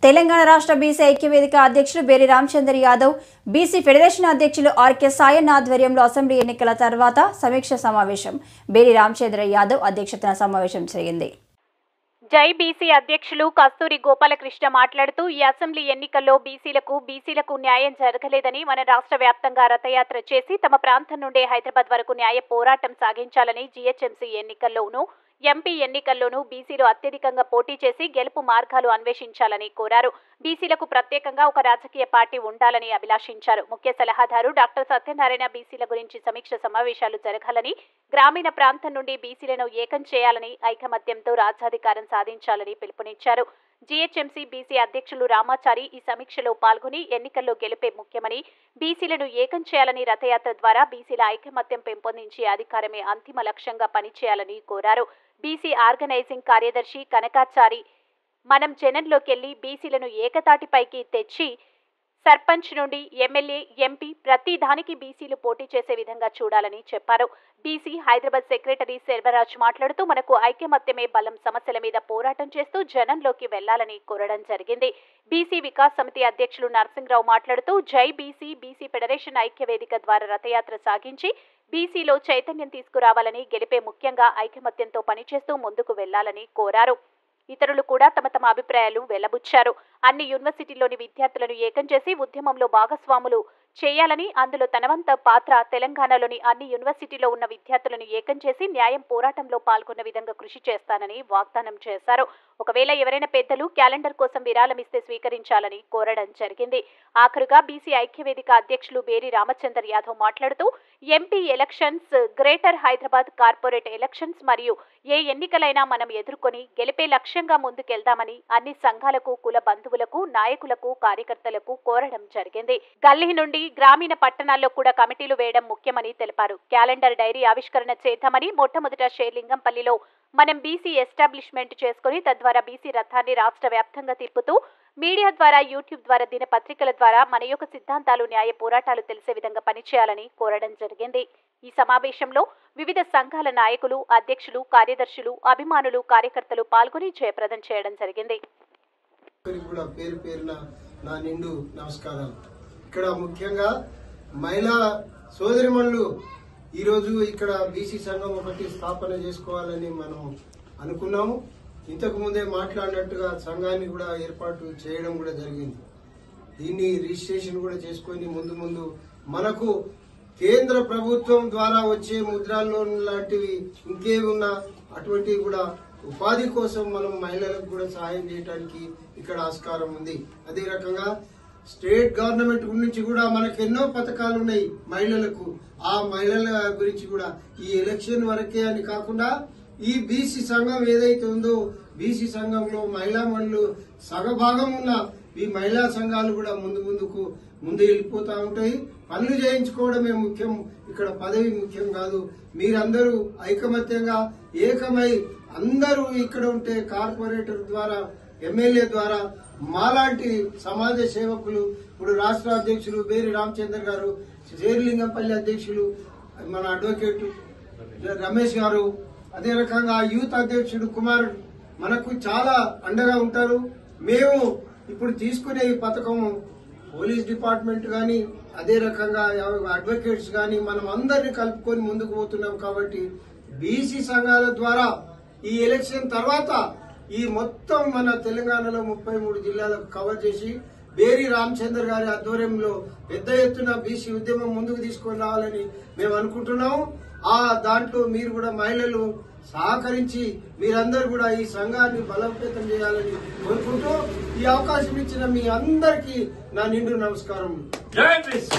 తెలంగాణ రాష్ట్ర బీసీ ఐక్యవేదిక అధ్యక్షులు బేరి రామచందర్ యాదవ్, బీసీ ఫెడరేషన్ అధ్యక్షులు ఆర్కే సాయన్ ఆధ్వర్యంలో అసెంబ్లీ ఎన్నికల తర్వాత సమీక్ష సమావేశం. బేరి రామచందర్ యాదవ్ అధ్యక్షతన సమావేశం జరిగింది. జై బీసీ అధ్యక్షులు కస్తూరి గోపాలకృష్ణ మాట్లాడుతూ ఈ అసెంబ్లీ ఎన్నికల్లో బీసీలకు న్యాయం జరగలేదని మన రాష్ట్ర వ్యాప్తంగా రథయాత్ర చేసి తమ ప్రాంతం నుండి హైదరాబాద్ వరకు న్యాయ పోరాటం సాగించాలని, జీహెచ్ఎంసీ ఎన్నికల్లోనూ ఎంపీ ఎన్నికల్లోనూ బీసీలు అత్యధికంగా పోటీ చేసి గెలుపు మార్గాలు అన్వేషించాలని కోరారు. బీసీలకు ప్రత్యేకంగా ఒక రాజకీయ పార్టీ ఉండాలని అభిలాషించారు. ముఖ్య సలహాదారు డాక్టర్ సత్యనారాయణ బీసీల గురించి సమీక్ష సమావేశాలు జరగాలని, గ్రామీణ ప్రాంతం నుండి బీసీలను ఏకం చేయాలని, ఐకమత్యంతో రాజ్యాధికారం సాధించాలని పిలుపునిచ్చారు. జీహెచ్ఎంసీ బీసీ అధ్యక్షులు రామాచారి ఈ సమీక్షలో పాల్గొని ఎన్నికల్లో గెలిపే ముఖ్యమని, బీసీలను ఏకం చేయాలని, రథయాత్ర ద్వారా బీసీల ఐకమత్యం పెంపొందించి అధికారమే అంతిమ లక్ష్యంగా పనిచేయాలని కోరారు. బీసీ ఆర్గనైజింగ్ కార్యదర్శి కనకాచారి మనం జనంలోకెళ్లి బీసీలను ఏకతాటిపైకి తెచ్చి సర్పంచ్ నుండి ఎమ్మెల్యే, ఎంపీ ప్రతి దానికి బీసీలు పోటీ చేసే విధంగా చూడాలని చెప్పారు. బీసీ హైదరాబాద్ సెక్రటరీ సెల్వరాజ్ మాట్లాడుతూ మనకు ఐకమత్యమే బలం, సమస్యల మీద పోరాటం చేస్తూ జనంలోకి వెళ్లాలని కోరడం జరిగింది. బీసీ వికాస్ సమితి అధ్యక్షులు నరసింహరావు మాట్లాడుతూ జై బీసీ, బీసీ ఫెడరేషన్ ఐక్యవేదిక ద్వారా రథయాత్ర సాగించి బీసీలో చైతన్యం తీసుకురావాలని, గెలిపే ముఖ్యంగా ఐకమత్యంతో పనిచేస్తూ ముందుకు వెళ్లాలని కోరారు. ఇతరులు కూడా తమ తమ అభిప్రాయాలు వెల్లబుచ్చారు. అన్ని యూనివర్సిటీల్లోని విద్యార్థులను ఏకం చేసి ఉద్యమంలో భాగస్వాములు చేయాలని, అందులో తనవంత పాత్ర తెలంగాణలోని అన్ని యూనివర్సిటీలో ఉన్న విద్యార్థులను ఏకం చేసి న్యాయం పోరాటంలో పాల్గొన్న విధంగా కృషి చేస్తానని వాగ్దానం చేశారు. ఒకవేళ ఎవరైనా పెద్దలు క్యాలెండర్ కోసం విరాళమిస్తే స్వీకరించాలని కోరడం జరిగింది. ఆఖరుగా బీసీ ఐక్యవేదిక అధ్యక్షులు బేరి రామచందర్ యాదవ్ మాట్లాడుతూ MP elections, greater Hyderabad corporate elections మరియు ఏ ఎన్నికలైనా మనం ఎదుర్కొని గెలిపే లక్ష్యంగా ముందుకెళ్దామని అన్ని సంఘాలకు, కుల బంధువులకు, నాయకులకు, కార్యకర్తలకు కోరడం జరిగింది. గల్లీ నుండి గ్రామీణ పట్టణాల్లో కూడా కమిటీలు వేయడం ముఖ్యమని తెలిపారు. క్యాలెండర్ డైరీ ఆవిష్కరణ చేద్దామని, మొట్టమొదట షేర్లింగంపల్లిలో మనం బీసీ ఎస్టాబ్లిష్మెంట్ చేసుకుని తద్వారా బీసీ రథాన్ని రాష్ట్ర వ్యాప్తంగా తిప్పుతూ మీడియా ద్వారా, యూట్యూబ్ ద్వారా, దినపత్రికల ద్వారా మన యొక్క సిద్ధాంతాలు, న్యాయ పోరాటాలు తెలిసే విధంగా పనిచేయాలని కోరడం జరిగింది. ఈ సమావేశంలో వివిధ సంఘాల నాయకులు, అధ్యక్షులు, కార్యదర్శులు, అభిమానులు, కార్యకర్తలు పాల్గొని జయప్రదం చేయడం జరిగింది. ఇక్కడ ముఖ్యంగా మహిళా సోదరిమణులు ఈరోజు ఇక్కడ బీసీ సంఘం ఒకటి స్థాపన చేసుకోవాలని మనం అనుకున్నాము. ఇంతకు ముందే మాట్లాడినట్టుగా సంఘాన్ని కూడా ఏర్పాటు చేయడం కూడా జరిగింది. దీన్ని రిజిస్ట్రేషన్ కూడా చేసుకొని ముందు మనకు కేంద్ర ప్రభుత్వం ద్వారా వచ్చే ముద్రా లోన్ లాంటివి ఇంకేవి ఉన్నా అటువంటివి కూడా ఉపాధి కోసం మనం మహిళలకు కూడా సహాయం చేయడానికి ఇక్కడ ఆస్కారం ఉంది. అదే రకంగా స్టేట్ గవర్నమెంట్ గురించి కూడా మనకు ఎన్నో పథకాలు ఉన్నాయి మహిళలకు. ఆ మహిళల గురించి కూడా ఈ ఎలక్షన్ వరకే అని కాకుండా ఈ బీసీ సంఘం ఏదైతే ఉందో, బీసీ సంఘంలో మహిళా మండలు సగభాగం ఉన్న ఈ మహిళా సంఘాలు కూడా ముందు వెళ్ళిపోతా ఉంటాయి. పనులు చేయించుకోవడమే ముఖ్యం, ఇక్కడ పదవి ముఖ్యం కాదు. మీరందరూ ఐకమత్యంగా ఏకమై అందరూ ఇక్కడ ఉంటే కార్పొరేటర్ ద్వారా, ఎమ్మెల్యే ద్వారా మాలాంటి సమాజ సేవకులు, ఇప్పుడు రాష్ట్ర అధ్యక్షులు బేరి రామచందర్ గారు, శేర్లింగంపల్లి అధ్యక్షులు మన అడ్వకేట్ రమేష్ గారు, అదే రకంగా యూత్ అధ్యక్షుడు కుమార్ మనకు చాలా అండగా ఉంటారు. మేము ఇప్పుడు తీసుకునే ఈ పథకం పోలీస్ డిపార్ట్మెంట్ గాని, అదే రకంగా అడ్వకేట్స్ గాని మనం అందరినీ కలుపుకొని ముందుకు పోతున్నాం. కాబట్టి బీసీ సంఘాల ద్వారా ఈ ఎలక్షన్ తర్వాత ఈ మొత్తం మన తెలంగాణలో 33 జిల్లాలకు కవర్ చేసి బేరి రామచందర్ గారి ఆధ్వర్యంలో పెద్ద ఎత్తున బీసీ ఉద్యమం ముందుకు తీసుకొని రావాలని మేము అనుకుంటున్నాము. దాంట్లో మీరు కూడా మహిళలు సహకరించి మీరందరూ కూడా ఈ సంఘాన్ని బలోపేతం చేయాలని కోరుకుంటూ ఈ అవకాశం ఇచ్చిన మీ అందరికీ నా నిండు నమస్కారం. జై బీసీ.